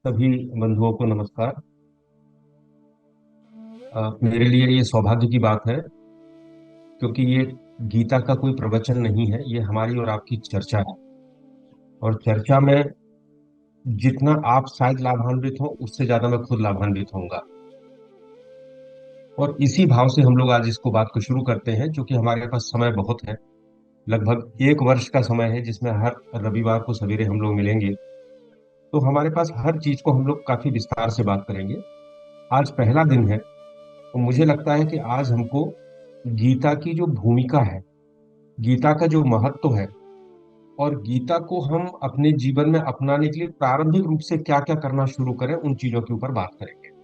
सभी बंधुओं को नमस्कार। मेरे लिए ये सौभाग्य की बात है क्योंकि ये गीता का कोई प्रवचन नहीं है, ये हमारी और आपकी चर्चा है। और चर्चा में जितना आप शायद लाभान्वित हो, उससे ज्यादा मैं खुद लाभान्वित होऊंगा। और इसी भाव से हम लोग आज इसको बात को शुरू करते हैं, क्योंकि हमारे पास समय बहुत है। लगभग 1 वर्ष का समय है जिसमें हर रविवार को सवेरे हम लोग मिलेंगे। तो हमारे पास हर चीज को हम लोग काफी विस्तार से बात करेंगे। आज पहला दिन है, तो मुझे लगता है कि आज हमको गीता की जो भूमिका है, गीता का जो महत्व है, और गीता को हम अपने जीवन में अपनाने के लिए प्रारंभिक रूप से क्या क्या करना शुरू करें, उन चीजों के ऊपर बात करेंगे।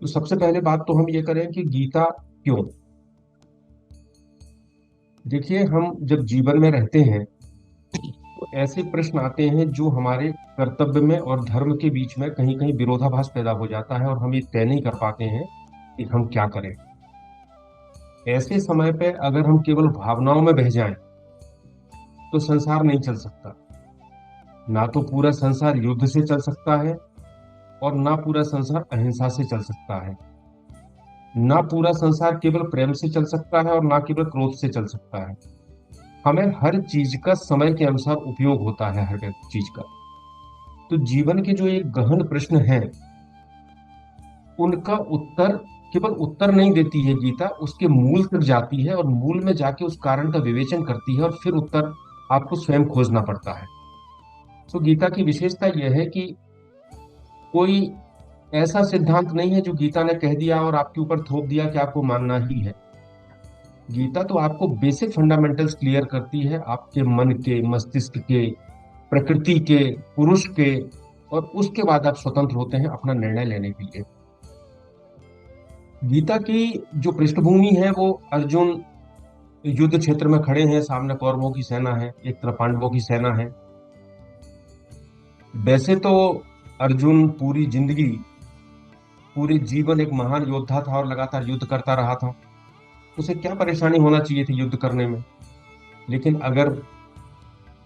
तो सबसे पहले बात तो हम ये करें कि गीता क्यों। देखिए, हम जब जीवन में रहते हैं तो ऐसे प्रश्न आते हैं जो हमारे कर्तव्य में और धर्म के बीच में कहीं कहीं विरोधाभास पैदा हो जाता है, और हम ये तय नहीं कर पाते हैं कि हम क्या करें। ऐसे समय पे अगर हम केवल भावनाओं में बह जाएं तो संसार नहीं चल सकता। ना तो पूरा संसार युद्ध से चल सकता है, और ना पूरा संसार अहिंसा से चल सकता है। ना पूरा संसार केवल प्रेम से चल सकता है, और ना केवल क्रोध से चल सकता है। हमें हर चीज का समय के अनुसार उपयोग होता है, हर एक चीज का। तो जीवन के जो एक गहन प्रश्न हैं, उनका उत्तर केवल उत्तर नहीं देती है गीता, उसके मूल तक जाती है, और मूल में जाके उस कारण का विवेचन करती है, और फिर उत्तर आपको स्वयं खोजना पड़ता है। तो गीता की विशेषता यह है कि कोई ऐसा सिद्धांत नहीं है जो गीता ने कह दिया और आपके ऊपर थोप दिया कि आपको मानना ही है। गीता तो आपको बेसिक फंडामेंटल्स क्लियर करती है, आपके मन के, मस्तिष्क के, प्रकृति के, पुरुष के। और उसके बाद आप स्वतंत्र होते हैं अपना निर्णय लेने के लिए। गीता की जो पृष्ठभूमि है वो अर्जुन युद्ध क्षेत्र में खड़े हैं, सामने कौरवों की सेना है, एक तरफ पांडवों की सेना है। वैसे तो अर्जुन पूरी जिंदगी, पूरे जीवन एक महान योद्धा था और लगातार युद्ध करता रहा था। उसे क्या परेशानी होना चाहिए थी युद्ध करने में। लेकिन अगर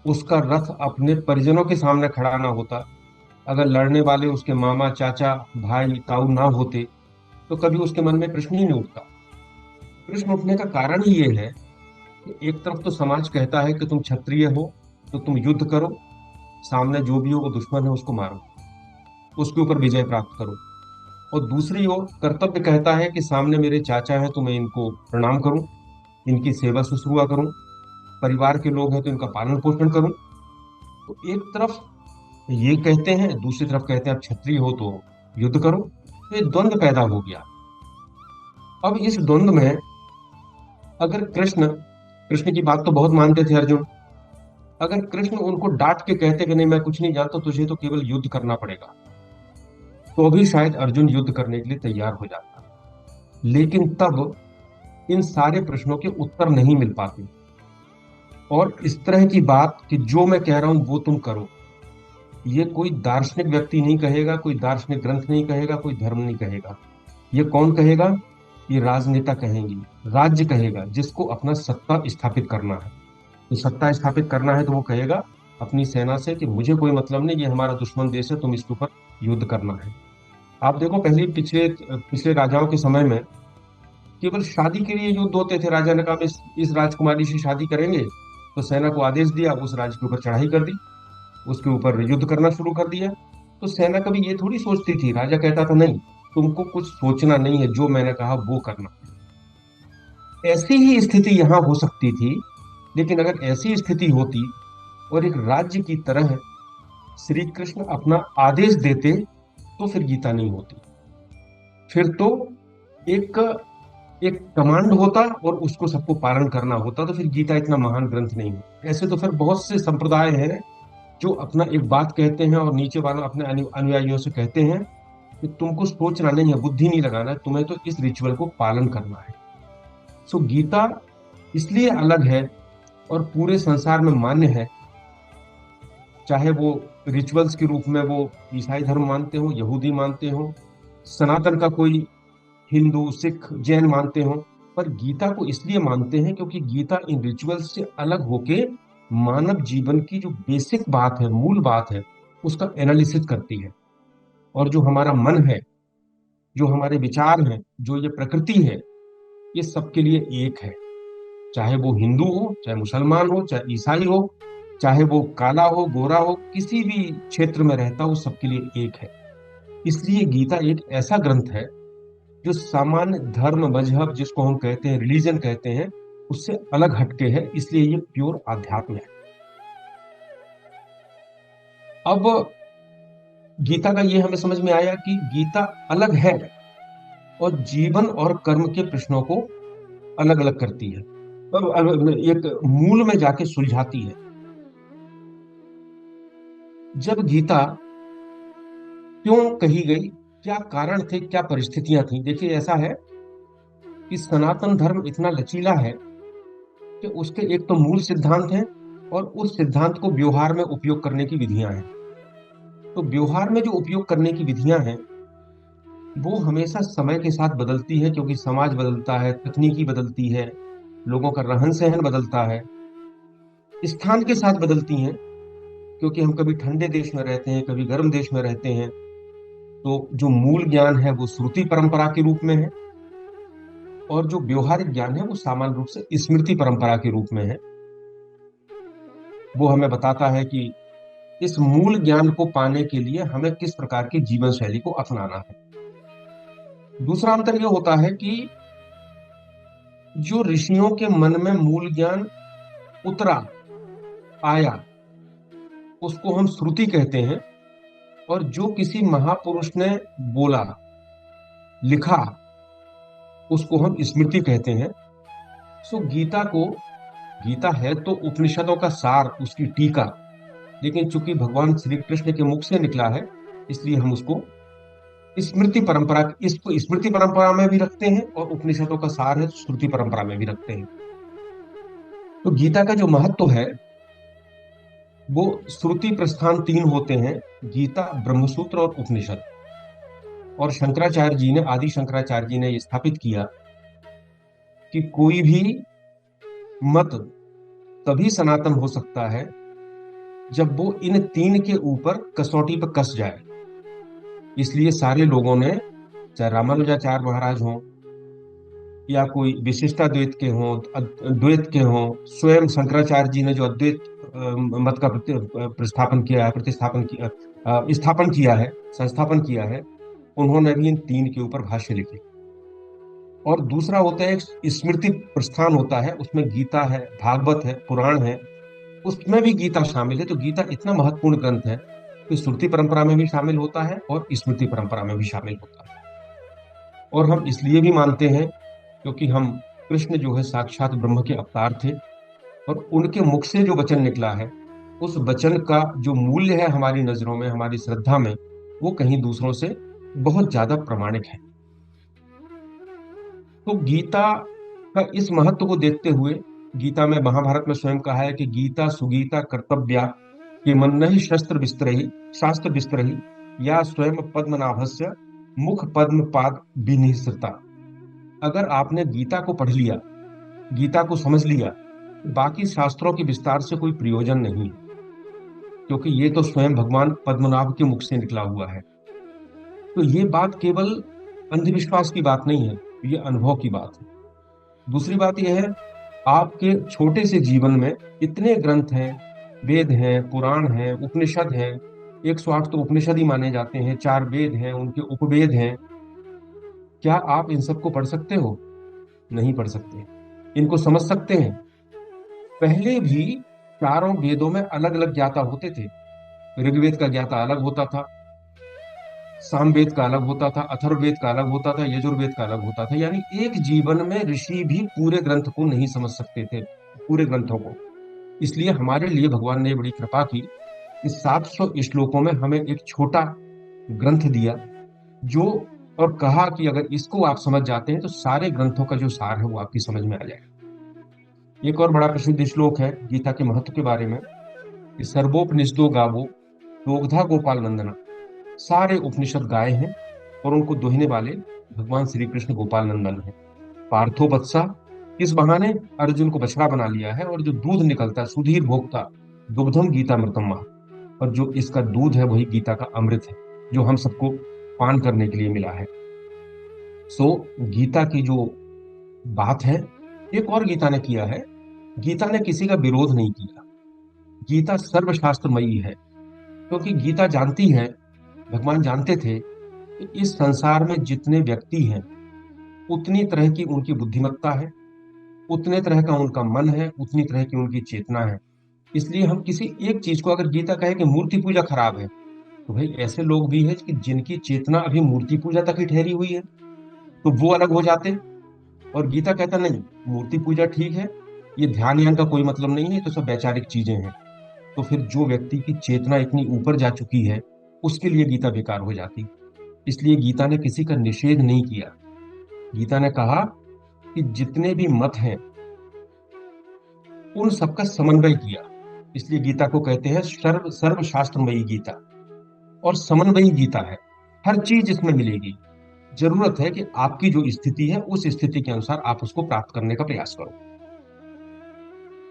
उसका रथ अपने परिजनों के सामने खड़ा ना होता, अगर लड़ने वाले उसके मामा, चाचा, भाई, ताऊ ना होते, तो कभी उसके मन में प्रश्न ही नहीं उठता। प्रश्न उठने का कारण ही ये है कि एक तरफ तो समाज कहता है कि तुम क्षत्रिय हो तो तुम युद्ध करो, सामने जो भी हो वो दुश्मन है उसको मारो, उसके ऊपर विजय प्राप्त करो। और दूसरी ओर कर्तव्य कहता है कि सामने मेरे चाचा हैं तो मैं इनको प्रणाम करूं, इनकी सेवा शुश्रूषा करूं, परिवार के लोग हैं तो इनका पालन पोषण करूं। तो एक तरफ ये कहते हैं, दूसरी तरफ कहते हैं आप क्षत्रिय हो तो युद्ध करो। तो ये द्वंद्व पैदा हो गया। अब इस द्वंद्व में अगर कृष्ण, कृष्ण की बात तो बहुत मानते थे अर्जुन, अगर कृष्ण उनको डांट के कहते कि नहीं मैं कुछ नहीं जानता, तुझे तो केवल युद्ध करना पड़ेगा, तो भी शायद अर्जुन युद्ध करने के लिए तैयार हो जाता। लेकिन तब इन सारे प्रश्नों के उत्तर नहीं मिल पाते। और इस तरह की बात कि जो मैं कह रहा हूं वो तुम करो, ये कोई दार्शनिक व्यक्ति नहीं कहेगा, कोई दार्शनिक ग्रंथ नहीं कहेगा, कोई धर्म नहीं कहेगा। ये कौन कहेगा? ये राजनेता कहेंगे, राज्य कहेगा, जिसको अपना सत्ता स्थापित करना है। तो सत्ता स्थापित करना है तो वो कहेगा अपनी सेना से कि मुझे कोई मतलब नहीं, ये हमारा दुश्मन देश है, तुम इसके ऊपर युद्ध करना है। आप देखो, पहले पिछले पिछले राजाओं के समय में केवल शादी के लिए युद्ध होते थे। राजा ने कहा इस राजकुमारी से शादी करेंगे, तो सेना को आदेश दिया, उस राज के ऊपर चढ़ाई कर दी, उसके ऊपर युद्ध करना शुरू कर दिया। तो सेना कभी ये थोड़ी सोचती थी, राजा कहता था नहीं, तुमको कुछ सोचना नहीं है, जो मैंने कहा वो करना। ऐसी ही स्थिति यहाँ हो सकती थी। लेकिन अगर ऐसी स्थिति होती और एक राज्य की तरह श्री कृष्ण अपना आदेश देते, तो फिर गीता नहीं होती। फिर तो एक एक कमांड होता और उसको सबको पालन करना होता, तो फिर गीता इतना महान ग्रंथ नहीं होता। ऐसे तो फिर बहुत से संप्रदाय हैं जो अपना एक बात कहते हैं और नीचे वालों अपने अनुयायियों से कहते हैं कि तुमको सोचना नहीं है, बुद्धि नहीं लगाना है, तुम्हें तो इस रिचुअल को पालन करना है। सो गीता इसलिए अलग है और पूरे संसार में मान्य है। चाहे वो रिचुअल्स के रूप में वो ईसाई धर्म मानते हो, यहूदी मानते हो, सनातन का कोई हिंदू सिख जैन मानते हो, पर गीता को इसलिए मानते हैं क्योंकि गीता इन रिचुअल्स से अलग होके मानव जीवन की जो बेसिक बात है, मूल बात है, उसका एनालिसिस करती है। और जो हमारा मन है, जो हमारे विचार हैं, जो ये प्रकृति है, ये सबके लिए एक है। चाहे वो हिंदू हो, चाहे मुसलमान हो, चाहे ईसाई हो, चाहे वो काला हो गोरा हो, किसी भी क्षेत्र में रहता हो, सबके लिए एक है। इसलिए गीता एक ऐसा ग्रंथ है जो सामान्य धर्म मजहब, जिसको हम कहते हैं रिलीजन कहते हैं, उससे अलग हटके है, इसलिए ये प्योर आध्यात्म है। अब गीता का ये हमें समझ में आया कि गीता अलग है और जीवन और कर्म के प्रश्नों को अलग अलग करती है, एक मूल में जाके सुलझाती है। जब गीता क्यों कही गई, क्या कारण थे, क्या परिस्थितियां थी, देखिए ऐसा है कि सनातन धर्म इतना लचीला है कि उसके एक तो मूल सिद्धांत हैं और उस सिद्धांत को व्यवहार में उपयोग करने की विधियां हैं। तो व्यवहार में जो उपयोग करने की विधियां हैं वो हमेशा समय के साथ बदलती है, क्योंकि समाज बदलता है, तकनीकी बदलती है, लोगों का रहन सहन बदलता है, स्थान के साथ बदलती हैं, क्योंकि हम कभी ठंडे देश में रहते हैं, कभी गर्म देश में रहते हैं। तो जो मूल ज्ञान है वो श्रुति परंपरा के रूप में है, और जो व्यवहारिक ज्ञान है वो सामान्य रूप से स्मृति परंपरा के रूप में है। वो हमें बताता है कि इस मूल ज्ञान को पाने के लिए हमें किस प्रकार की जीवन शैली को अपनाना है। दूसरा अंतर यह होता है कि जो ऋषियों के मन में मूल ज्ञान उतरा, आया, उसको हम श्रुति कहते हैं, और जो किसी महापुरुष ने बोला, लिखा, उसको हम स्मृति कहते हैं। सो गीता को, गीता है तो उपनिषदों का सार, उसकी टीका, लेकिन चूंकि भगवान श्री कृष्ण के मुख से निकला है, इसलिए हम उसको स्मृति परंपरा, इसको स्मृति परंपरा में भी रखते हैं, और उपनिषदों का सार है तो श्रुति परंपरा में भी रखते हैं। तो गीता का जो महत्व है वो श्रुति प्रस्थान तीन होते हैं: गीता, ब्रह्मसूत्र और उपनिषद। और शंकराचार्य जी ने, आदि शंकराचार्य जी ने ये स्थापित किया कि कोई भी मत तभी सनातन हो सकता है जब वो इन तीन के ऊपर कसौटी पर कस जाए। इसलिए सारे लोगों ने, चाहे रामानुजाचार्य महाराज हों या कोई विशिष्टाद्वैत के हों, द्वैत के हों, स्वयं शंकराचार्य जी ने जो अद्वैत मत का प्रतिस्थापन किया है, स्थापन किया है, संस्थापन किया है, उन्होंने भी इन तीन के ऊपर भाष्य लिखे। और दूसरा होता है एक स्मृति प्रस्थान होता है, उसमें गीता है, भागवत है, पुराण है, उसमें भी गीता शामिल है। तो गीता इतना महत्वपूर्ण ग्रंथ है कि श्रुति परंपरा में भी शामिल होता है और स्मृति परंपरा में भी शामिल होता है। और हम इसलिए भी मानते हैं क्योंकि हम, कृष्ण जो है साक्षात ब्रह्म के अवतार थे, और उनके मुख से जो वचन निकला है, उस वचन का जो मूल्य है हमारी नजरों में, हमारी श्रद्धा में, वो कहीं दूसरों से बहुत ज्यादा प्रामाणिक है। तो गीता का इस महत्व को देखते हुए, गीता में, महाभारत में स्वयं कहा है कि गीता सुगीता कर्तव्या, कि मन ही शस्त्र विस्तरही, शास्त्र विस्तरही, या स्वयं पद्मनाभस्य मुख पद्म पाद विनिसृता। अगर आपने गीता को पढ़ लिया, गीता को समझ लिया, बाकी शास्त्रों के विस्तार से कोई प्रयोजन नहीं है, क्योंकि ये तो स्वयं भगवान पद्मनाभ के मुख से निकला हुआ है। तो ये बात केवल अंधविश्वास की बात नहीं है, ये अनुभव की बात है। दूसरी बात यह है, आपके छोटे से जीवन में इतने ग्रंथ हैं, वेद हैं, पुराण हैं, उपनिषद हैं, 108 तो उपनिषद ही माने जाते हैं, 4 वेद हैं, उनके उपवेद हैं। क्या आप इन सबको पढ़ सकते हो? नहीं पढ़ सकते। इनको समझ सकते हैं? पहले भी चारों वेदों में अलग अलग ज्ञाता होते थे। ऋग्वेद का ज्ञाता अलग होता था, सामवेद का अलग होता था, अथर्ववेद का अलग होता था, यजुर्वेद का अलग होता था। यानी एक जीवन में ऋषि भी पूरे ग्रंथ को नहीं समझ सकते थे, पूरे ग्रंथों को। इसलिए हमारे लिए भगवान ने बड़ी कृपा की, इस 700 श्लोकों में हमें एक छोटा ग्रंथ दिया, जो, और कहा कि अगर इसको आप समझ जाते हैं तो सारे ग्रंथों का जो सार है वो आपकी समझ में आ जाएगा। एक और बड़ा प्रसिद्ध श्लोक है गीता के महत्व के बारे में, कि सर्वोपनिषदो गावो दोग्धा गोपाल नंदना। सारे उपनिषद गाय हैं और उनको दोहने वाले भगवान श्री कृष्ण गोपाल नंदन है। पार्थोवत्सा, इस बहाने अर्जुन को बछड़ा बना लिया है, और जो दूध निकलता है, सुधीर भोक्ता, दुग्धम गीतामृतम महा, और जो इसका दूध है वही गीता का अमृत है, जो हम सबको पान करने के लिए मिला है। सो गीता की जो बात है, एक और गीता ने किया है, गीता ने किसी का विरोध नहीं किया। गीता सर्वशास्त्रमयी है, क्योंकि गीता जानती है, भगवान जानते थे कि इस संसार में जितने व्यक्ति हैं, उतनी तरह की उनकी बुद्धिमत्ता है, उतने तरह का उनका मन है, उतनी तरह की उनकी चेतना है। इसलिए हम किसी एक चीज को, अगर गीता कहे कि मूर्ति पूजा खराब है, तो भाई ऐसे लोग भी हैं कि जिनकी चेतना अभी मूर्ति पूजा तक ही ठहरी हुई है, तो वो अलग हो जाते। और गीता कहता नहीं, मूर्ति पूजा ठीक है, ये ध्यान ध्यान का कोई मतलब नहीं है, तो सब वैचारिक चीजें हैं। तो फिर जो व्यक्ति की चेतना इतनी ऊपर जा चुकी है, उसके लिए गीता बेकार हो जाती। इसलिए गीता ने किसी का निषेध नहीं किया। गीता ने कहा कि जितने भी मत हैं, उन सबका समन्वय किया। इसलिए गीता को कहते हैं सर्वशास्त्रमयी गीता, और समन्वयी गीता है। हर चीज इसमें मिलेगी। जरूरत है कि आपकी जो स्थिति है, उस स्थिति के अनुसार आप उसको प्राप्त करने का प्रयास करो।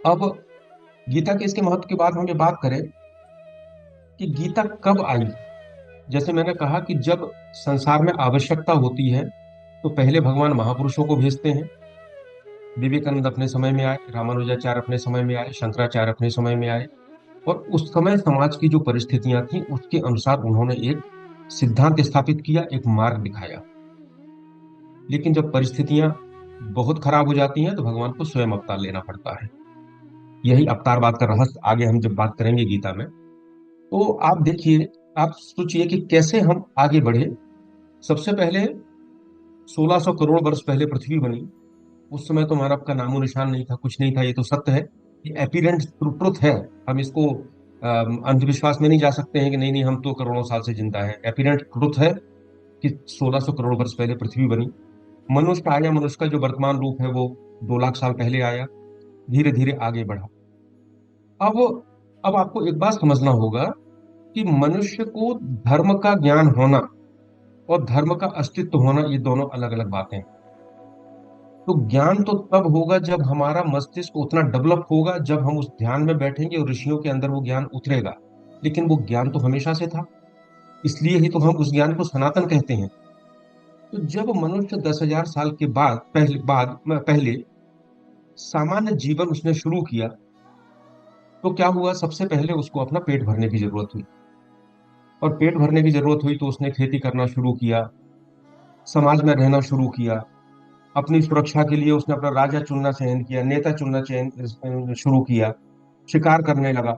अब गीता के इसके महत्व के बाद हम ये बात करें कि गीता कब आई। जैसे मैंने कहा कि जब संसार में आवश्यकता होती है, तो पहले भगवान महापुरुषों को भेजते हैं। विवेकानंद अपने समय में आए, रामानुजाचार्य अपने समय में आए, शंकराचार्य अपने समय में आए, और उस समय समाज की जो परिस्थितियां थी, उसके अनुसार उन्होंने एक सिद्धांत स्थापित किया, एक मार्ग दिखाया। लेकिन जब परिस्थितियां बहुत खराब हो जाती हैं, तो भगवान को स्वयं अवतार लेना पड़ता है। यही अवतारवाद का रहस्य आगे हम जब बात करेंगे गीता में। तो आप देखिए, आप सोचिए कि कैसे हम आगे बढ़े। सबसे पहले 1600 करोड़ वर्ष पहले पृथ्वी बनी। उस समय तो मानव का नामो निशान नहीं था, कुछ नहीं था, ये तो सत्य है। ये एपिरेंट ट्रुथ है। हम इसको अंधविश्वास में नहीं जा सकते हैं कि नहीं नहीं हम तो करोड़ों साल से जिंदा है। एपिरेंट ट्रुथ है कि 1600 करोड़ वर्ष पहले पृथ्वी बनी। मनुष्य आया, मनुष्य का जो वर्तमान रूप है वो 2 लाख साल पहले आया, धीरे धीरे आगे बढ़ा। अब अब आपको एक बात समझना होगा कि मनुष्य को धर्म का ज्ञान होना और धर्म का अस्तित्व होना, ये दोनों अलग अलग बातें हैं। तो ज्ञान तो तब होगा जब हमारा मस्तिष्क उतना डेवलप होगा, जब हम उस ध्यान में बैठेंगे और ऋषियों के अंदर वो ज्ञान उतरेगा। लेकिन वो ज्ञान तो हमेशा से था, इसलिए ही तो हम उस ज्ञान को सनातन कहते हैं। तो जब मनुष्य 10,000 साल के बाद पहले सामान्य जीवन उसने शुरू किया, तो क्या हुआ, सबसे पहले उसको अपना पेट भरने की जरूरत हुई। और पेट भरने की जरूरत हुई तो उसने खेती करना शुरू किया, समाज में रहना शुरू किया। अपनी सुरक्षा के लिए उसने अपना राजा चुनना चयन किया, नेता चुनना चयन शुरू किया, शिकार करने लगा।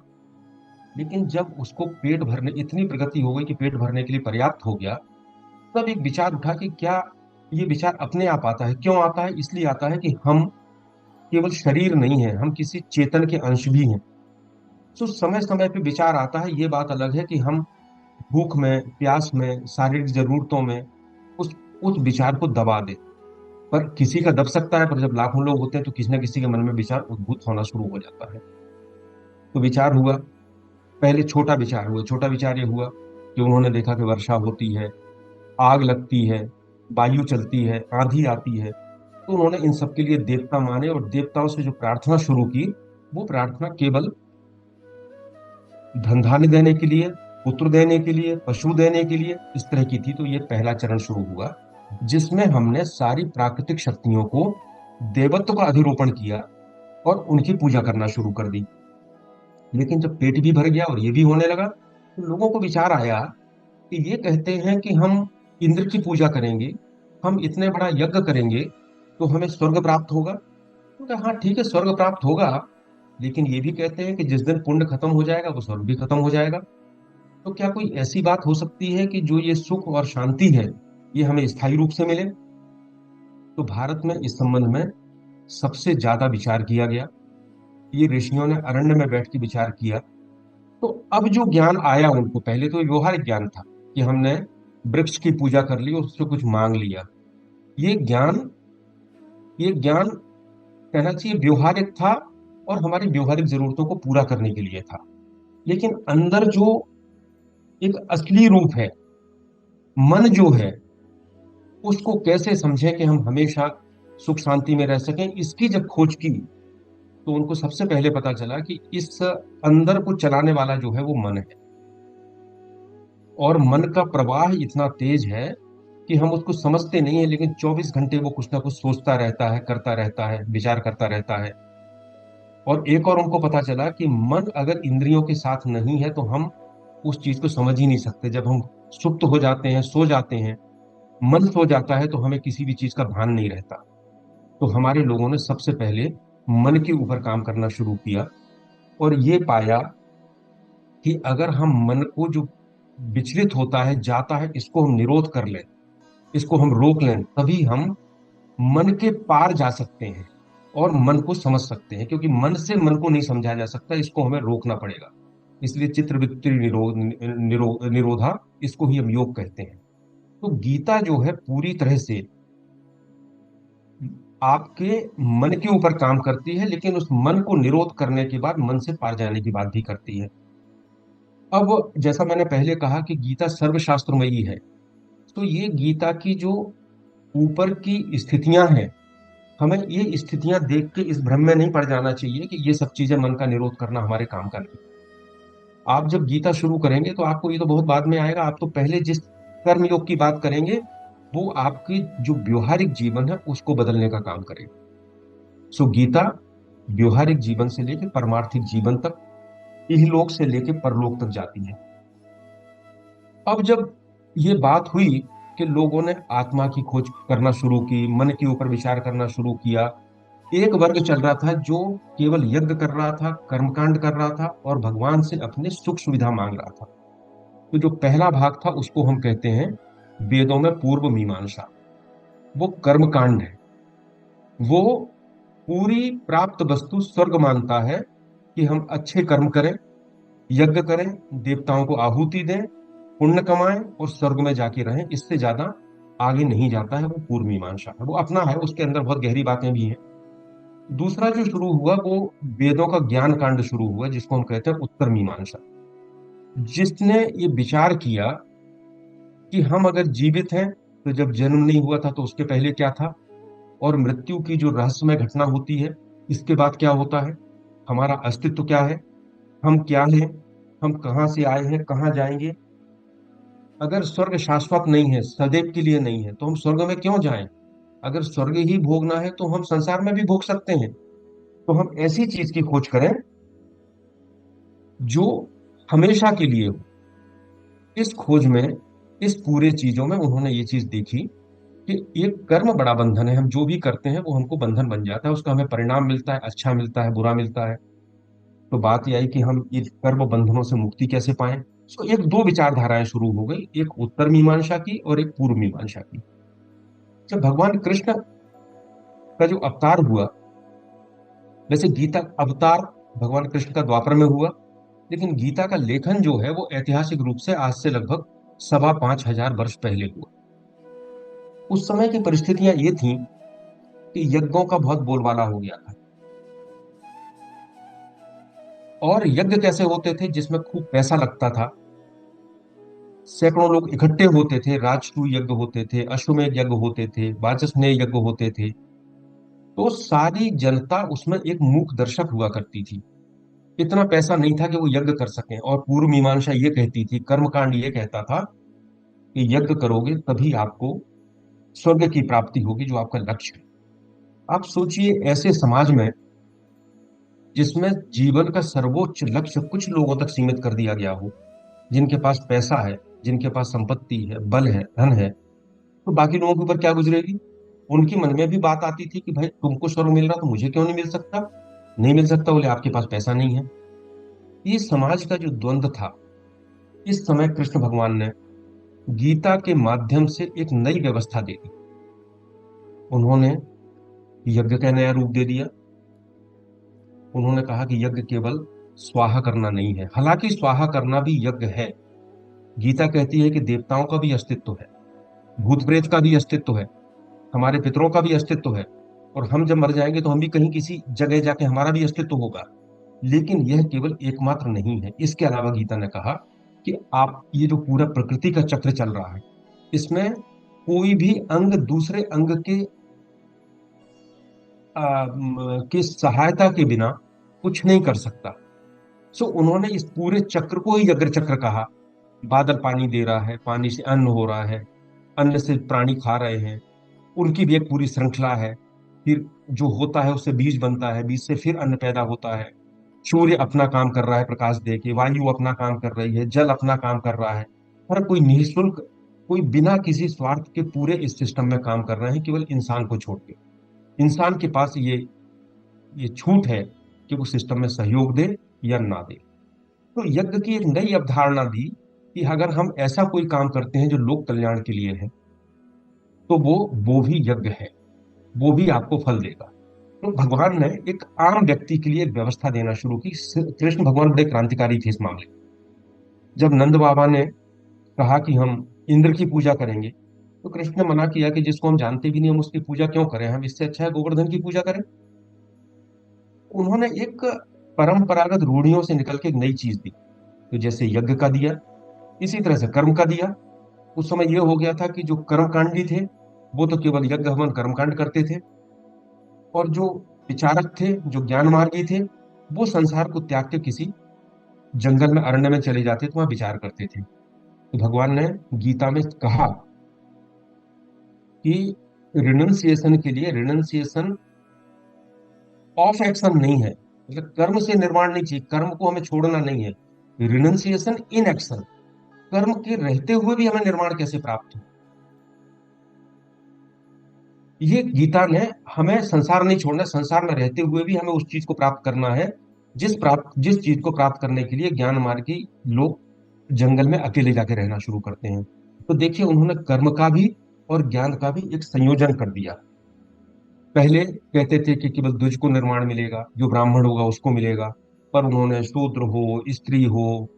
लेकिन जब उसको पेट भरने, इतनी प्रगति हो गई कि पेट भरने के लिए पर्याप्त हो गया, तब एक विचार उठा कि क्या ये विचार अपने आप आता है? क्यों आता है? इसलिए आता है कि हम केवल शरीर नहीं है, हम किसी चेतन के अंश भी हैं। तो समय समय पे विचार आता है। ये बात अलग है कि हम भूख में, प्यास में, शारीरिक जरूरतों में उस विचार को दबा दे। पर किसी का दब सकता है, पर जब लाखों लोग होते हैं तो किसी न किसी के मन में विचार उद्भूत होना शुरू हो जाता है। तो विचार हुआ। पहले छोटा विचार हुआ। छोटा विचार ये हुआ कि उन्होंने देखा कि वर्षा होती है, आग लगती है, वायु चलती है, आंधी आती है। तो उन्होंने इन सब के लिए देवता माने, और देवताओं से जो प्रार्थना शुरू की, वो प्रार्थना केवल धन धान्य देने के लिए, पुत्र देने के लिए, पशु देने के लिए, इस तरह की थी। तो ये पहला चरण शुरू हुआ, जिसमें हमने सारी प्राकृतिक शक्तियों को, देवत्व का अधिरोपण किया और उनकी पूजा करना शुरू कर दी। लेकिन जब पेट भी भर गया और ये भी होने लगा, तो लोगों को विचार आया कि ये कहते हैं कि हम इंद्र की पूजा करेंगे, हम इतने बड़ा यज्ञ करेंगे, तो हमें स्वर्ग प्राप्त होगा। तो कहा, हाँ ठीक है, स्वर्ग प्राप्त होगा। लेकिन ये भी कहते हैं कि जिस दिन पुण्य खत्म हो जाएगा, वो स्वर्ग भी खत्म हो जाएगा। तो क्या कोई ऐसी बात हो सकती है कि जो ये सुख और शांति है, ये हमें स्थायी रूप से मिले? तो भारत में इस संबंध में सबसे ज्यादा विचार किया गया। ये ऋषियों ने अरण्य में बैठ के विचार किया। तो अब जो ज्ञान आया उनको, पहले तो व्यवहारिक ज्ञान था कि हमने वृक्ष की पूजा कर ली और उससे कुछ मांग लिया। ये ज्ञान ये ज्ञान कहना चाहिए व्यवहारिक था, और हमारी व्यवहारिक जरूरतों को पूरा करने के लिए था। लेकिन अंदर जो एक असली रूप है, मन जो है, उसको कैसे समझें कि हम हमेशा सुख शांति में रह सकें, इसकी जब खोज की तो उनको सबसे पहले पता चला कि इस अंदर को चलाने वाला जो है वो मन है। और मन का प्रवाह इतना तेज है कि हम उसको समझते नहीं है, लेकिन 24 घंटे वो कुछ ना कुछ सोचता रहता है, करता रहता है, विचार करता रहता है। और एक और उनको पता चला कि मन अगर इंद्रियों के साथ नहीं है तो हम उस चीज को समझ ही नहीं सकते। जब हम सुप्त हो जाते हैं, सो जाते हैं, मन सो जाता है, तो हमें किसी भी चीज का भान नहीं रहता। तो हमारे लोगों ने सबसे पहले मन के ऊपर काम करना शुरू किया और ये पाया कि अगर हम मन को जो विचलित होता है, जाता है, इसको हम निरोध कर लें, इसको हम रोक लें, तभी हम मन के पार जा सकते हैं और मन को समझ सकते हैं। क्योंकि मन से मन को नहीं समझा जा सकता, इसको हमें रोकना पड़ेगा। इसलिए चित्रवृत्ति निरोधा, इसको ही हम योग कहते हैं। तो गीता जो है पूरी तरह से आपके मन के ऊपर काम करती है, लेकिन उस मन को निरोध करने के बाद मन से पार जाने की बात भी करती है। अब जैसा मैंने पहले कहा कि गीता सर्वशास्त्रमयी है, तो ये गीता की जो ऊपर की स्थितियां हैं, हमें ये स्थितियां देख के इस भ्रम में नहीं पड़ जाना चाहिए कि ये सब चीजें मन का निरोध करना हमारे काम का नहीं। आप जब गीता शुरू करेंगे तो आपको ये तो बहुत बाद में आएगा, आप तो पहले जिस कर्म योग की बात करेंगे वो आपकी जो व्यवहारिक जीवन है उसको बदलने का काम करेगा। सो गीता व्यवहारिक जीवन से लेकर परमार्थिक जीवन तक, इहलोक से लेकर परलोक तक जाती है। अब जब ये बात हुई कि लोगों ने आत्मा की खोज करना शुरू की, मन के ऊपर विचार करना शुरू किया, एक वर्ग चल रहा था जो केवल यज्ञ कर रहा था, कर्मकांड कर रहा था और भगवान से अपने सुख सुविधा मांग रहा था। तो जो पहला भाग था उसको हम कहते हैं वेदों में पूर्व मीमांसा। वो कर्मकांड है। वो पूरी प्राप्त वस्तु स्वर्ग मानता है कि हम अच्छे कर्म करें, यज्ञ करें, देवताओं को आहुति दें, पुण्य कमाएं और स्वर्ग में जाके रहें। इससे ज्यादा आगे नहीं जाता है। वो पूर्व मीमांसा है, वो अपना है, उसके अंदर बहुत गहरी बातें भी हैं। दूसरा जो शुरू हुआ वो वेदों का ज्ञान कांड शुरू हुआ, जिसको हम कहते हैं उत्तर मीमांसा। जिसने ये विचार किया कि हम अगर जीवित हैं तो जब जन्म नहीं हुआ था तो उसके पहले क्या था, और मृत्यु की जो रहस्यमय घटना होती है इसके बाद क्या होता है, हमारा अस्तित्व क्या है, हम क्या हैं, हम कहाँ से आए हैं, कहाँ जाएंगे। अगर स्वर्ग शाश्वत नहीं है, सदैव के लिए नहीं है, तो हम स्वर्ग में क्यों जाएं। अगर स्वर्ग ही भोगना है तो हम संसार में भी भोग सकते हैं। तो हम ऐसी चीज की खोज करें जो हमेशा के लिए हो। इस खोज में, इस पूरे चीजों में उन्होंने ये चीज देखी कि एक कर्म बड़ा बंधन है। हम जो भी करते हैं वो हमको बंधन बन जाता है, उसका हमें परिणाम मिलता है, अच्छा मिलता है, बुरा मिलता है। तो बात यह आई कि हम इस कर्म बंधनों से मुक्ति कैसे पाएं। सो एक दो विचारधाराएं शुरू हो गई, एक उत्तर मीमांसा की और एक पूर्व मीमांसा की। जब भगवान कृष्ण का जो अवतार हुआ, वैसे गीता अवतार भगवान कृष्ण का द्वापर में हुआ, लेकिन गीता का लेखन जो है वो ऐतिहासिक रूप से आज से लगभग 5,500 वर्ष पहले हुआ। उस समय की परिस्थितियां ये थी कि यज्ञों का बहुत बोलबाला हो गया था। और यज्ञ कैसे होते थे, जिसमें खूब पैसा लगता था, सैकड़ों लोग इकट्ठे होते थे, राजसूय यज्ञ होते थे, अश्वमेध यज्ञ होते थे, वाजस्नेय यज्ञ होते थे। तो सारी जनता उसमें एक मूक दर्शक हुआ करती थी। इतना पैसा नहीं था कि वो यज्ञ कर सकें। और पूर्व मीमांसा ये कहती थी, कर्मकांड ये कहता था कि यज्ञ करोगे तभी आपको स्वर्ग की प्राप्ति होगी, जो आपका लक्ष्य है। आप सोचिए, ऐसे समाज में जिसमें जीवन का सर्वोच्च लक्ष्य कुछ लोगों तक सीमित कर दिया गया हो, जिनके पास पैसा है, जिनके पास संपत्ति है, बल है, धन है, तो बाकी लोगों के ऊपर क्या गुजरेगी। उनकी मन में भी बात आती थी कि भाई तुमको स्वर्ग मिल रहा तो मुझे क्यों नहीं मिल सकता। नहीं मिल सकता बोले आपके पास पैसा नहीं है। ये समाज का जो द्वंद्व था, इस समय कृष्ण भगवान ने गीता के माध्यम से एक नई व्यवस्था दे दी। उन्होंने यज्ञ का नया रूप दे दिया। उन्होंने कहा कि यज्ञ केवल स्वाहा करना नहीं है, हालांकि स्वाहा करना भी यज्ञ है। गीता कहती है कि देवताओं का भी अस्तित्व है, भूत प्रेत का भी अस्तित्व है, हमारे पितरों का भी अस्तित्व है, और हम जब मर जाएंगे तो हम भी कहीं किसी जगह जाके हमारा भी अस्तित्व होगा। लेकिन यह केवल एकमात्र नहीं है। इसके अलावा गीता ने कहा कि आप ये जो पूरा प्रकृति का चक्र चल रहा है, इसमें कोई भी अंग दूसरे अंग की सहायता के बिना कुछ नहीं कर सकता। सो उन्होंने इस पूरे चक्र को ही यज्ञ चक्र कहा। बादल पानी दे रहा है, पानी से अन्न हो रहा है, अन्न से प्राणी खा रहे हैं, उनकी भी एक पूरी श्रृंखला है। फिर जो होता है उससे बीज बनता है, बीज से फिर अन्न पैदा होता है। सूर्य अपना काम कर रहा है प्रकाश दे के, वायु अपना काम कर रही है, जल अपना काम कर रहा है। हर कोई निःशुल्क, कोई बिना किसी स्वार्थ के पूरे इस सिस्टम में काम कर रहे हैं, केवल इंसान को छोड़ के। इंसान के पास ये छूट है कि वो सिस्टम में सहयोग दे या ना दे। तो यज्ञ की एक नई अवधारणा दी कि अगर हम ऐसा कोई काम करते हैं जो लोक कल्याण के लिए है, तो वो भी यज्ञ है, वो भी आपको फल देगा। तो भगवान ने एक आम व्यक्ति के लिए एक व्यवस्था देना शुरू की। कृष्ण भगवान बड़े क्रांतिकारी थे इस मामले में। जब नंद बाबा ने कहा कि हम इंद्र की पूजा करेंगे, तो कृष्ण ने मना किया कि जिसको हम जानते भी नहीं हम उसकी पूजा क्यों करें, हम इससे अच्छा है गोवर्धन की पूजा करें। उन्होंने एक परंपरागत रूढ़ियों से निकल के एक नई चीज दी। तो जैसे यज्ञ का दिया, इसी तरह से कर्म का दिया। उस समय यह हो गया था कि जो कर्मकांडी थे वो तो केवल यज्ञ हवन कर्मकांड करते थे, और जो विचारक थे, जो ज्ञान मार्गी थे, वो संसार को त्याग के किसी जंगल में, अरण्य में चले जाते थे, वहां विचार करते थे। तो भगवान ने गीता में कहा कि रिनंसिएशन के लिए, रिनंसिएशन ऑफ एक्शन नहीं है, मतलब कर्म से निर्माण नहीं चाहिए, कर्म को हमें छोड़ना नहीं है। रिनंसिएशन इन एक्शन, कर्म के रहते हुए भी हमें निर्माण कैसे प्राप्त हो। ये गीता ने हमें संसार नहीं छोड़ना, संसार में रहते हुए भी हमें उस चीज को प्राप्त करना है जिस चीज को प्राप्त करने के लिए ज्ञान मार्गी लोग जंगल में अकेले जाके रहना शुरू करते हैं। तो देखिए, उन्होंने कर्म का भी और ज्ञान का भी एक संयोजन कर दिया। पहले कहते थे कि केवल द्विज को निर्माण मिलेगा, जो ब्राह्मण होगा उसको मिलेगा, पर उन्होंने शूद्र हो, स्त्री हो,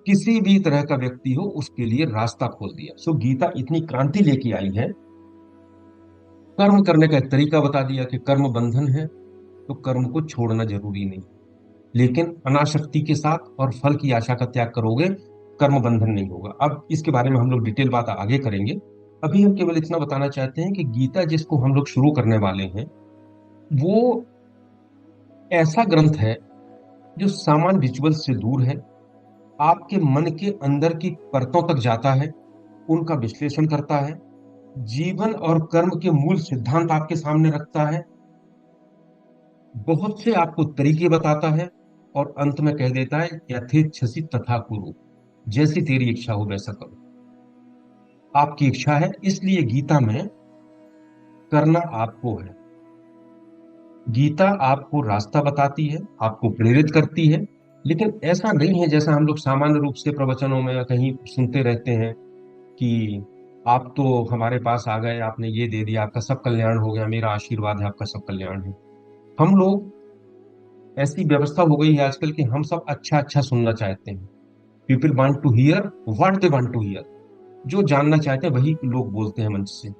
किसी भी तरह का व्यक्ति हो, उसके लिए रास्ता खोल दिया। सो गीता इतनी क्रांति लेके आई है। कर्म करने का एक तरीका बता दिया कि कर्म बंधन है, तो कर्म को छोड़ना जरूरी नहीं, लेकिन अनासक्ति के साथ और फल की आशा का त्याग करोगे, कर्म बंधन नहीं होगा। अब इसके बारे में हम लोग डिटेल बात आगे करेंगे। अभी हम केवल इतना बताना चाहते हैं कि गीता जिसको हम लोग शुरू करने वाले हैं, वो ऐसा ग्रंथ है जो सामान्य रिचुअल्स से दूर है, आपके मन के अंदर की परतों तक जाता है, उनका विश्लेषण करता है, जीवन और कर्म के मूल सिद्धांत आपके सामने रखता है, बहुत से आपको तरीके बताता है, और अंत में कह देता है यथेच्छसि तथा कुरु, जैसी तेरी इच्छा हो वैसा करो। आपकी इच्छा है, इसलिए गीता में करना आपको है। गीता आपको रास्ता बताती है, आपको प्रेरित करती है, लेकिन ऐसा नहीं है जैसा हम लोग सामान्य रूप से प्रवचनों में या कहीं सुनते रहते हैं कि आप तो हमारे पास आ गए, आपने ये दे दिया, आपका सब कल्याण हो गया, मेरा आशीर्वाद है, आपका सब कल्याण है। हम लोग, ऐसी व्यवस्था हो गई है आजकल कि हम सब अच्छा अच्छा सुनना चाहते हैं। People want to hear what they want to hear. जो जानना चाहते हैं वही लोग बोलते हैं मंच से।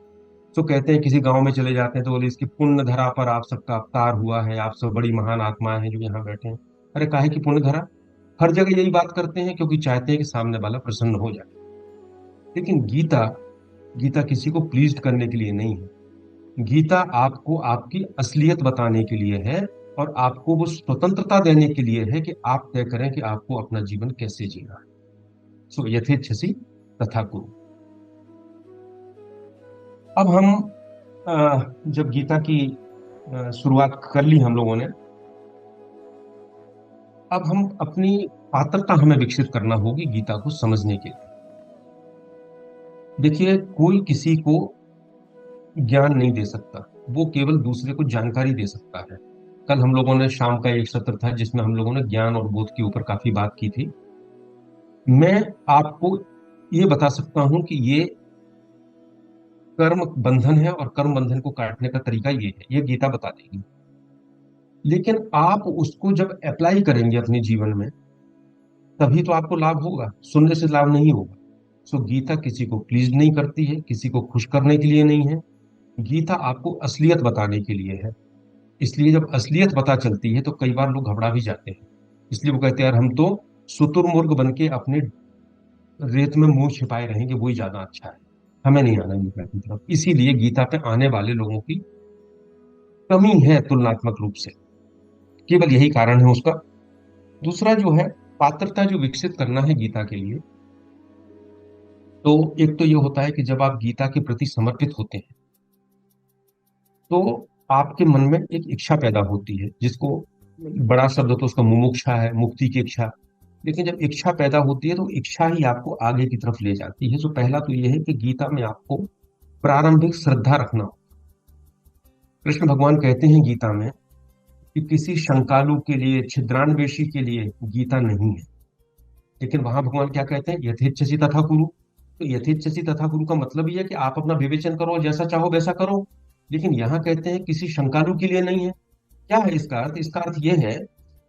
तो कहते हैं, किसी गांव में चले जाते हैं तो बोले इसकी पुण्य धरा पर आप सबका अवतार हुआ है, आप सब बड़ी महान आत्माएं हैं जो यहाँ बैठे हैं। अरे काहे की पुण्य धरा? हर जगह यही बात करते हैं क्योंकि चाहते हैं कि सामने वाला प्रसन्न हो जाए। लेकिन गीता, गीता किसी को प्लीज करने के लिए नहीं है। गीता आपको आपकी असलियत बताने के लिए है, और आपको वो स्वतंत्रता देने के लिए है कि आप तय करें कि आपको अपना जीवन कैसे जीना है। सो यथेच्छसि तथा कुरु। अब हम जब गीता की शुरुआत कर ली हम लोगों ने, अब हम अपनी पात्रता हमें विकसित करना होगी गीता को समझने के लिए। देखिए, कोई किसी को ज्ञान नहीं दे सकता, वो केवल दूसरे को जानकारी दे सकता है। कल हम लोगों ने शाम का एक सत्र था जिसमें हम लोगों ने ज्ञान और बोध के ऊपर काफी बात की थी। मैं आपको ये बता सकता हूं कि ये कर्म बंधन है, और कर्म बंधन को काटने का तरीका ये है, ये गीता बता देगी। लेकिन आप उसको जब अप्लाई करेंगे अपने जीवन में, तभी तो आपको लाभ होगा, सुनने से लाभ नहीं होगा। सो गीता किसी को प्लीज नहीं करती है, किसी को खुश करने के लिए नहीं है। गीता आपको असलियत बताने के लिए है। इसलिए जब असलियत पता चलती है तो कई बार लोग घबरा भी जाते हैं। इसलिए वो कहते हैं, यार हम तो शुतुरमुर्ग बन के अपने रेत में मुंह छिपाए रहेंगे, वही ज्यादा अच्छा है। हमें नहीं आना गीता की तरफ, इसीलिए गीता पे आने वाले लोगों की कमी है तुलनात्मक रूप से। केवल यही कारण है उसका। दूसरा जो है, पात्रता जो विकसित करना है गीता के लिए, तो एक तो ये होता है कि जब आप गीता के प्रति समर्पित होते हैं तो आपके मन में एक इच्छा पैदा होती है, जिसको बड़ा शब्द तो उसका मुमुक्षा है, मुक्ति की इच्छा। लेकिन जब इच्छा पैदा होती है तो इच्छा ही आपको आगे की तरफ ले जाती है। तो पहला तो ये है कि गीता में आपको प्रारंभिक श्रद्धा रखना हो। कृष्ण भगवान कहते हैं गीता में कि किसी शंकालु के लिए, छिद्रान्वेषी के लिए गीता नहीं है। लेकिन वहां भगवान क्या कहते हैं? यथेच्छसि तथा कुरु। तो यथेच्छसि तथा कुरु का मतलब ये है कि आप अपना विवेचन करो, जैसा चाहो वैसा करो। लेकिन यहाँ कहते हैं किसी शंकालु के लिए नहीं है। क्या है इसका अर्थ? इसका अर्थ ये है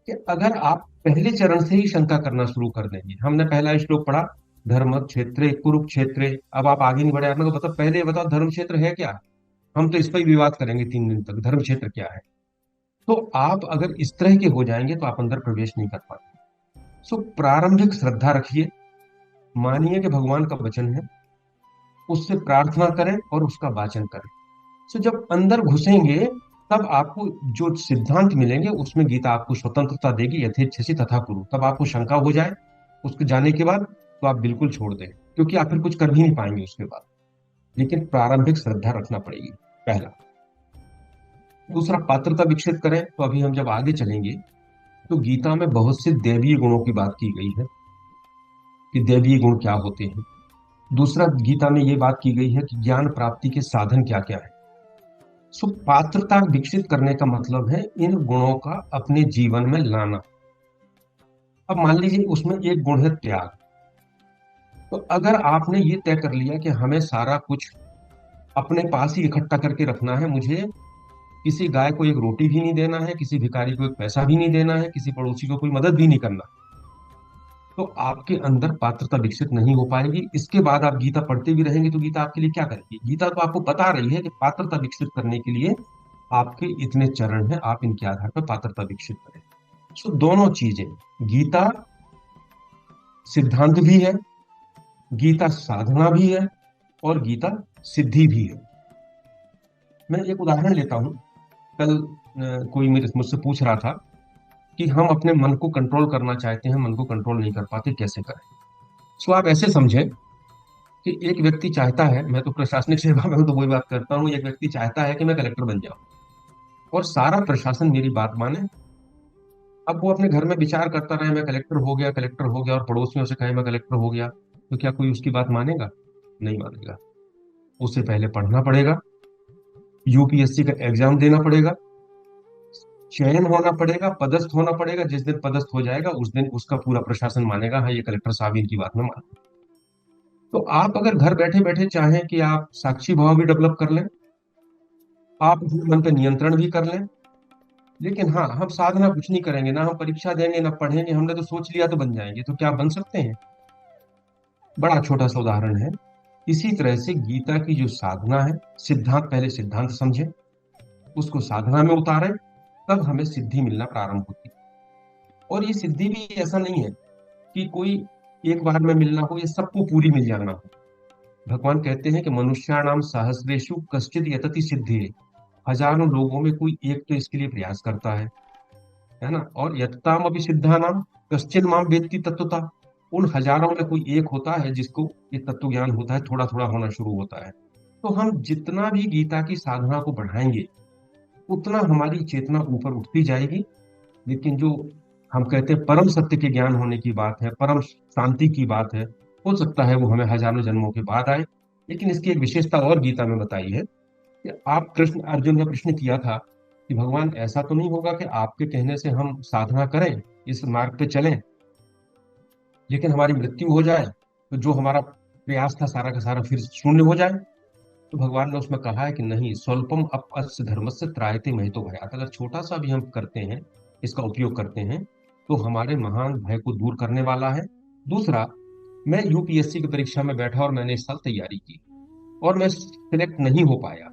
कि अगर आप पहले चरण से ही शंका करना शुरू कर देंगे, हमने पहला श्लोक पढ़ा, धर्म क्षेत्रे कुरुक्षेत्रे। अब आप आगे नहीं बढ़े, आपने कहा मतलब पहले ये बताओ धर्म क्षेत्र है क्या? हम तो इस पर ही विवाद करेंगे 3 दिन तक, धर्म क्षेत्र क्या है। तो आप अगर इस तरह के हो जाएंगे तो आप अंदर प्रवेश नहीं कर पाते। सो प्रारंभिक श्रद्धा रखिए, मानिए कि भगवान का वचन है, उससे प्रार्थना करें और उसका वाचन करें। सो जब अंदर घुसेंगे तब आपको जो सिद्धांत मिलेंगे उसमें गीता आपको स्वतंत्रता देगी, यथेच्छसि तथा कुरु। तब आपको शंका हो जाए उसको जाने के बाद तो आप बिल्कुल छोड़ दें, क्योंकि आप फिर कुछ कर भी नहीं पाएंगे उसके बाद। लेकिन प्रारंभिक श्रद्धा रखना पड़ेगी, पहला। दूसरा, पात्रता विकसित करें, तो अभी हम जब आगे चलेंगे तो गीता में बहुत से दैवीय गुणों की बात की गई है कि दैवीय गुण क्या होते हैं। दूसरा, गीता में ये बात की गई है कि ज्ञान प्राप्ति के साधन क्या क्या है। सो पात्रता विकसित करने का मतलब है इन गुणों का अपने जीवन में लाना। अब मान लीजिए उसमें एक गुण है त्याग। तो अगर आपने ये तय कर लिया कि हमें सारा कुछ अपने पास ही इकट्ठा करके रखना है, मुझे किसी गाय को एक रोटी भी नहीं देना है, किसी भिखारी को एक पैसा भी नहीं देना है, किसी पड़ोसी को कोई मदद भी नहीं करना, तो आपके अंदर पात्रता विकसित नहीं हो पाएगी। इसके बाद आप गीता पढ़ते भी रहेंगे तो गीता आपके लिए क्या करेगी? गीता तो आपको बता रही है कि पात्रता विकसित करने के लिए आपके इतने चरण हैं, आप इनके आधार पर पात्रता विकसित करें। सो दोनों चीजें, गीता सिद्धांत भी है, गीता साधना भी है, और गीता सिद्धि भी है। मैं एक उदाहरण लेता हूँ। कल कोई मेरे मुझसे पूछ रहा था कि हम अपने मन को कंट्रोल करना चाहते हैं, मन को कंट्रोल नहीं कर पाते, कैसे करें। सो आप ऐसे समझें कि एक व्यक्ति चाहता है, मैं तो प्रशासनिक सेवा में हूं तो वही बात करता हूँ, एक व्यक्ति चाहता है कि मैं कलेक्टर बन जाऊं और सारा प्रशासन मेरी बात माने। अब वो अपने घर में विचार करता रहे, मैं कलेक्टर हो गया, कलेक्टर हो गया, और पड़ोसियों से कहे मैं कलेक्टर हो गया, तो क्या कोई उसकी बात मानेगा? नहीं मानेगा। उससे पहले पढ़ना पड़ेगा, यूपीएससी का एग्जाम देना पड़ेगा, चयन होना पड़ेगा, पदस्थ होना पड़ेगा। जिस दिन पदस्थ हो जाएगा उस दिन उसका पूरा प्रशासन मानेगा, हाँ ये कलेक्टर साहब इनकी बात में मान। तो आप अगर घर बैठे बैठे चाहें कि आप साक्षी भाव भी डेवलप कर लें, आप अपने मन पे नियंत्रण भी कर लें, लेकिन हाँ हम साधना कुछ नहीं करेंगे, ना हम परीक्षा देंगे ना पढ़ेंगे, हमने तो सोच लिया तो बन जाएंगे, तो क्या बन सकते हैं? बड़ा छोटा सा उदाहरण है। इसी तरह से गीता की जो साधना है, सिद्धांत, पहले सिद्धांत समझें, उसको साधना में उतारें, तब हमें सिद्धि मिलना प्रारंभ होती है। और ये सिद्धि भी ऐसा नहीं है कि कोई एक बार में मिलना हो, ये सबको पूरी मिल जाना हो। भगवान कहते हैं कि मनुष्याणाम सहस्रेषु कश्चिद यतति सिद्धि। हजारों लोगों में कोई एक तो इसके लिए प्रयास करता है ना। और यत्ताम अभी सिद्धा नाम कश्चिन माम वेत्ति तत्वता। उन हजारों में कोई एक होता है जिसको ये तत्व ज्ञान होता है, थोड़ा थोड़ा होना शुरू होता है। तो हम जितना भी गीता की साधना को बढ़ाएंगे उतना हमारी चेतना ऊपर उठती जाएगी। लेकिन जो हम कहते हैं परम सत्य के ज्ञान होने की बात है, परम शांति की बात है, हो सकता है वो हमें हजारों जन्मों के बाद आए। लेकिन इसकी एक विशेषता और गीता में बताई है कि आप, कृष्ण अर्जुन ने प्रश्न किया था कि भगवान ऐसा तो नहीं होगा कि आपके कहने से हम साधना करें, इस मार्ग पे चलें, लेकिन हमारी मृत्यु हो जाए तो जो हमारा प्रयास था सारा का सारा फिर शून्य हो जाए। तो भगवान ने उसमें कहा है कि नहीं, स्वल्पम अप अस्य धर्मस्य त्रायते महितो भयात्। अगर छोटा सा भी हम करते हैं, इसका उपयोग करते हैं, तो हमारे महान भय को दूर करने वाला है। दूसरा, मैं यूपीएससी की परीक्षा में बैठा और मैंने इस साल तैयारी की और मैं सिलेक्ट नहीं हो पाया,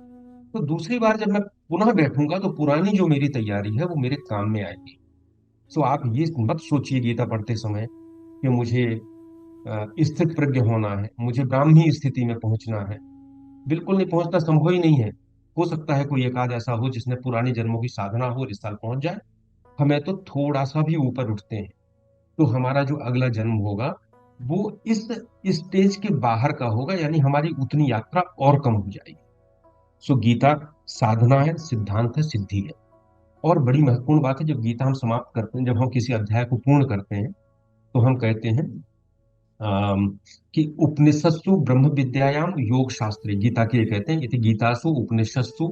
तो दूसरी बार जब मैं पुनः बैठूंगा तो पुरानी जो मेरी तैयारी है वो मेरे काम में आएगी। सो आप ये मत सोचिए गीता पढ़ते समय कि मुझे स्थित प्रज्ञ होना है, मुझे ब्राह्मी स्थिति में पहुंचना है। बिल्कुल नहीं पहुंचना, संभव ही नहीं है। हो सकता है कोई एक आध ऐसा हो जिसने पुराने जन्मों की साधना हो और इस साल पहुंच जाए। हमें तो थोड़ा सा भी ऊपर उठते हैं तो हमारा जो अगला जन्म होगा वो इस स्टेज के बाहर का होगा, यानी हमारी उतनी यात्रा और कम हो जाएगी। सो गीता साधना है, सिद्धांत है, सिद्धि है। और बड़ी महत्वपूर्ण बात है, जब गीता हम समाप्त करते हैं, जब हम किसी अध्याय को पूर्ण करते हैं, तो हम कहते हैं अम, कि उपनिषत्सु ब्रह्म विद्यायाम योग शास्त्रे, गीता के ये कहते हैं, इति गीतासु उपनिषत्सु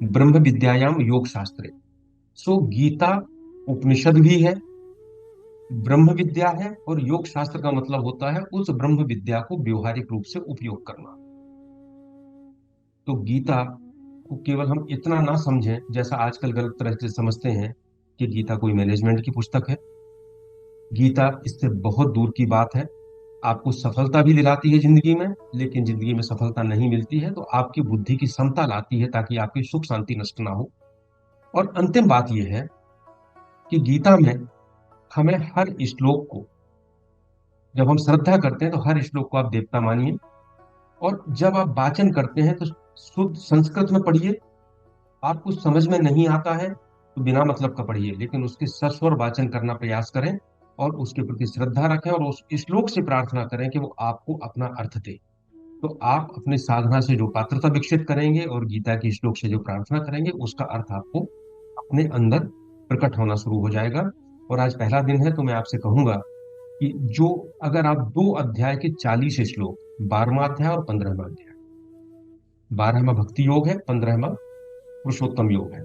ब्रह्म विद्यायाम योग शास्त्रे। सो गीता उपनिषद भी है, ब्रह्म विद्या है, और योग शास्त्र का मतलब होता है उस ब्रह्म विद्या को व्यवहारिक रूप से उपयोग करना। तो गीता को केवल हम इतना ना समझें, जैसा आजकल गलत तरह से समझते हैं कि गीता कोई मैनेजमेंट की पुस्तक है। गीता इससे बहुत दूर की बात है। आपको सफलता भी दिलाती है जिंदगी में, लेकिन जिंदगी में सफलता नहीं मिलती है तो आपकी बुद्धि की समता लाती है, ताकि आपकी सुख शांति नष्ट ना हो। और अंतिम बात यह है कि गीता में हमें हर श्लोक को, जब हम श्रद्धा करते हैं तो हर श्लोक को आप देवता मानिए, और जब आप वाचन करते हैं तो शुद्ध संस्कृत में पढ़िए। आपको समझ में नहीं आता है तो बिना मतलब का पढ़िए, लेकिन उसके सस्वर वाचन करना प्रयास करें, और उसके प्रति श्रद्धा रखें, और उस श्लोक से प्रार्थना करें कि वो आपको अपना अर्थ दे। तो आप अपनी साधना से जो पात्रता विकसित करेंगे और गीता के श्लोक से जो प्रार्थना करेंगे, उसका अर्थ आपको अपने अंदर प्रकट होना शुरू हो जाएगा। और आज पहला दिन है तो मैं आपसे कहूंगा कि जो, अगर आप 2 अध्याय के 40 श्लोक, 12वां अध्याय और 15वां अध्याय, 12वां भक्ति योग है, 15वां पुरुषोत्तम योग है,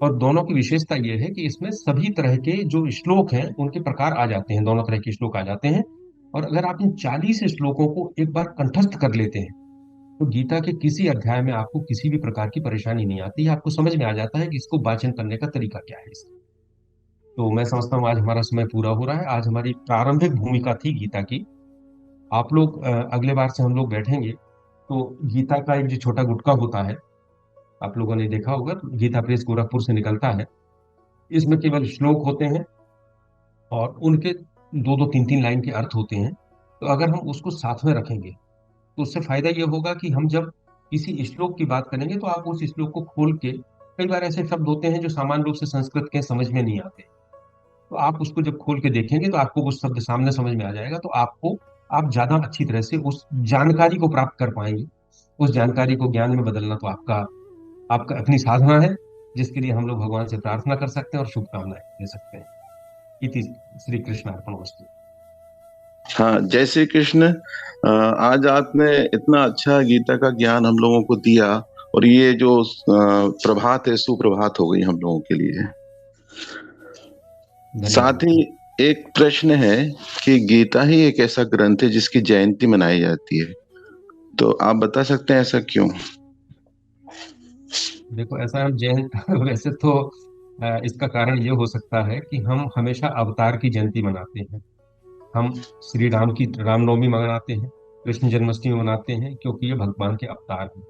और दोनों की विशेषता यह है कि इसमें सभी तरह के जो श्लोक हैं उनके प्रकार आ जाते हैं, दोनों तरह के श्लोक आ जाते हैं। और अगर आप इन 40 श्लोकों को एक बार कंठस्थ कर लेते हैं तो गीता के किसी अध्याय में आपको किसी भी प्रकार की परेशानी नहीं आती है, आपको समझ में आ जाता है कि इसको वाचन करने का तरीका क्या है इसका। तो मैं समझता हूँ आज हमारा समय पूरा हो रहा है। आज हमारी प्रारंभिक भूमिका थी गीता की। आप लोग अगले बार से हम लोग बैठेंगे तो गीता का एक जो छोटा गुटका होता है, आप लोगों ने देखा होगा, तो गीता प्रेस गोरखपुर से निकलता है। इसमें केवल श्लोक होते हैं और उनके दो दो तीन तीन लाइन के अर्थ होते हैं। तो अगर हम उसको साथ में रखेंगे तो उससे फायदा ये होगा कि हम जब किसी श्लोक की बात करेंगे तो आप उस श्लोक को खोल के, कई बार ऐसे शब्द होते हैं जो सामान्य रूप से संस्कृत के समझ में नहीं आते, तो आप उसको जब खोल के देखेंगे तो आपको वो शब्द सामने समझ में आ जाएगा, तो आपको, आप ज्यादा अच्छी तरह से उस जानकारी को प्राप्त कर पाएंगे। उस जानकारी को ज्ञान में बदलना तो आपका आपका अपनी साधना है, जिसके लिए हम लोग भगवान से प्रार्थना कर सकते हैं और शुभकामनाएं दे सकते हैं। इति श्री कृष्ण अर्पण वस्तु। हाँ, जय श्री कृष्ण। आज आपने इतना अच्छा गीता का ज्ञान हम लोगों को दिया, और ये जो प्रभात है, सुप्रभात हो गई हम लोगों के लिए। साथ ही धन्यवाद। एक प्रश्न है कि गीता ही एक ऐसा ग्रंथ है जिसकी जयंती मनाई जाती है, तो आप बता सकते हैं ऐसा क्यों? देखो ऐसा हम जैन वैसे तो इसका कारण ये हो सकता है कि हम हमेशा अवतार की जयंती मनाते हैं। हम श्री राम की रामनवमी मनाते हैं, कृष्ण जन्माष्टमी मनाते हैं, क्योंकि ये भगवान के अवतार हैं।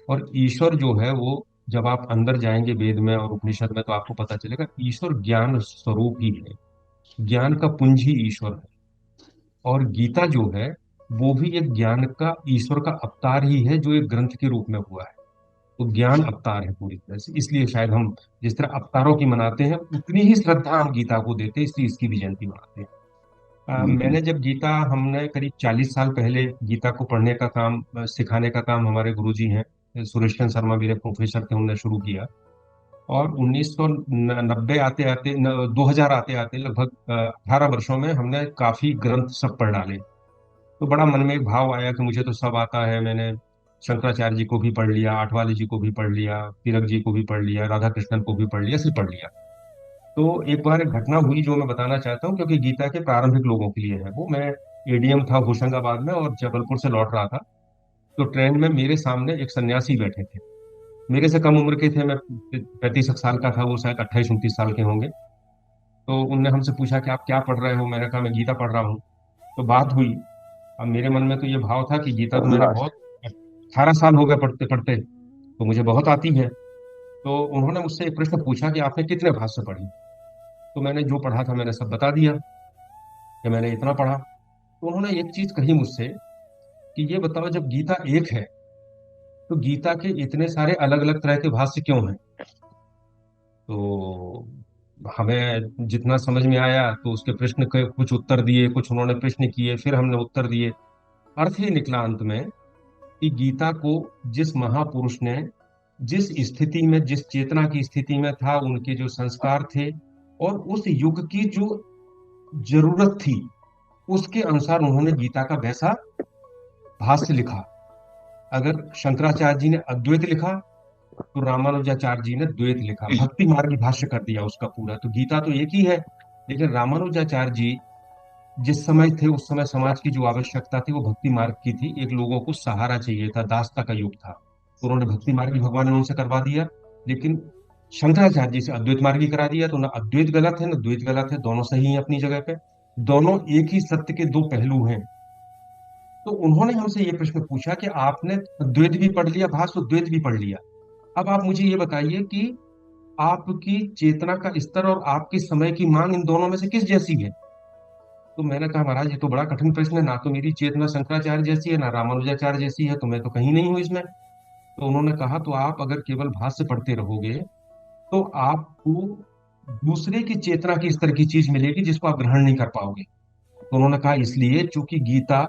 और ईश्वर जो है वो, जब आप अंदर जाएंगे वेद में और उपनिषद में तो आपको पता चलेगा ईश्वर ज्ञान स्वरूप ही है। ज्ञान का पुंज ही ईश्वर है। और गीता जो है वो भी एक ज्ञान का, ईश्वर का अवतार ही है, जो एक ग्रंथ के रूप में हुआ है। तो ज्ञान अवतार है पूरी तरह से, इसलिए शायद हम जिस तरह अवतारों की मनाते हैं उतनी ही श्रद्धा हम गीता को देते हैं, इसलिए इसकी भी जयंती मनाते हैं। हम्म। मैंने जब गीता, हमने करीब 40 साल पहले गीता को पढ़ने का काम, सिखाने का काम हमारे गुरुजी हैं सुरेश शर्मा, मेरे प्रोफेसर थे, उन्होंने शुरू किया। और 1990 आते आते 2000 आते आते लगभग 18 वर्षों में हमने काफी ग्रंथ सब पढ़ डाले। तो बड़ा मन में एक भाव आया कि मुझे तो सब आता है। मैंने शंकराचार्य जी को भी पढ़ लिया, आठवाले जी को भी पढ़ लिया, तिलक जी को भी पढ़ लिया, राधा कृष्णन को भी पढ़ लिया, सिर्फ पढ़ लिया। तो एक बार एक घटना हुई जो मैं बताना चाहता हूँ, क्योंकि गीता के प्रारंभिक लोगों के लिए है वो। मैं एडीएम था होशंगाबाद में और जबलपुर से लौट रहा था। तो ट्रेन में मेरे सामने एक सन्यासी बैठे थे, मेरे से कम उम्र के थे। मैं 35 साल का था, वो शायद 28-29 साल के होंगे। तो उनने हमसे पूछा कि आप क्या पढ़ रहे हो, मैंने कहा मैं गीता पढ़ रहा हूँ। तो बात हुई। अब मेरे मन में तो ये भाव था कि गीता तो मैंने बहुत, 18 साल हो गए पढ़ते पढ़ते, तो मुझे बहुत आती है। तो उन्होंने मुझसे एक प्रश्न पूछा कि आपने कितने भाष्य पढ़ी। तो मैंने जो पढ़ा था मैंने सब बता दिया कि मैंने इतना पढ़ा। तो उन्होंने एक चीज कही मुझसे कि ये बताओ, जब गीता एक है तो गीता के इतने सारे अलग अलग तरह के भाष्य क्यों हैं? तो हमें जितना समझ में आया तो उसके प्रश्न के कुछ उत्तर दिए, कुछ उन्होंने प्रश्न किए, फिर हमने उत्तर दिए। अर्थ ये निकला अंत में कि गीता को जिस महापुरुष ने जिस स्थिति में, जिस चेतना की स्थिति में था, उनके जो संस्कार थे और उस युग की जो जरूरत थी, उसके अनुसार उन्होंने गीता का वैसा भाष्य लिखा। अगर शंकराचार्य जी ने अद्वैत लिखा तो रामानुजाचार्य जी ने द्वैत लिखा, भक्ति मार्ग भाष्य कर दिया उसका पूरा। तो गीता तो एक ही है, लेकिन रामानुजाचार्य जी जिस समय थे उस समय समाज की जो आवश्यकता थी वो भक्ति मार्ग की थी। एक लोगों को सहारा चाहिए था, दासता का युग था, तो उन्होंने भक्ति मार्ग भगवान ने उनसे करवा दिया। लेकिन शंकराचार्य जी से अद्वैत मार्ग करा दिया। तो ना अद्वैत गलत है ना द्वैत गलत है, दोनों सही हैं अपनी जगह पे। दोनों एक ही सत्य के दो पहलू हैं। तो उन्होंने हमसे ये प्रश्न पूछा कि आपने द्वैत भी पढ़ लिया, भाष्य द्वैत भी पढ़ लिया, अब आप मुझे ये बताइए कि आपकी चेतना का स्तर और आपके समय की मांग इन दोनों में से किस जैसी है? तो मैंने कहा महाराज ये तो बड़ा कठिन प्रश्न है, ना तो मेरी चेतना शंकराचार्य जैसी है ना रामानुजाचार्य जैसी है, तो मैं तो कहीं नहीं हूँ इसमें। तो उन्होंने कहा तो आप अगर केवल भाष्य पढ़ते रहोगे तो आपको दूसरे की चेतना की इस तरह की चीज मिलेगी जिसको आप ग्रहण नहीं कर पाओगे। तो उन्होंने कहा इसलिए चूंकि गीता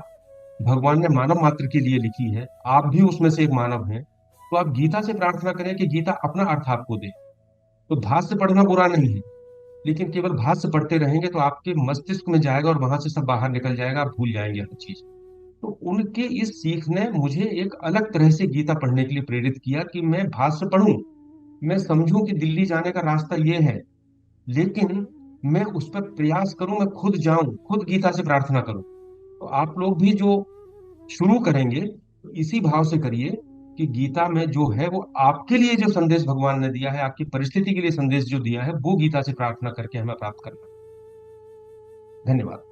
भगवान ने मानव मात्र के लिए लिखी है, आप भी उसमें से एक मानव हैं, तो आप गीता से प्रार्थना करें कि गीता अपना अर्थ आपको दे। तो भाष्य पढ़ना बुरा नहीं है, लेकिन केवल भाष्य पढ़ते रहेंगे तो आपके मस्तिष्क में जाएगा और वहां से सब बाहर निकल जाएगा, आप भूल जाएंगे हर चीज। तो उनके इस सीख ने मुझे एक अलग तरह से गीता पढ़ने के लिए प्रेरित किया कि मैं भाष्य पढ़ूं, मैं समझूं कि दिल्ली जाने का रास्ता ये है, लेकिन मैं उस पर प्रयास करूं, मैं खुद जाऊं, खुद गीता से प्रार्थना करूं। तो आप लोग भी जो शुरू करेंगे तो इसी भाव से करिए कि गीता में जो है वो आपके लिए जो संदेश भगवान ने दिया है, आपकी परिस्थिति के लिए संदेश जो दिया है, वो गीता से प्रार्थना करके हमें प्राप्त करना है। धन्यवाद।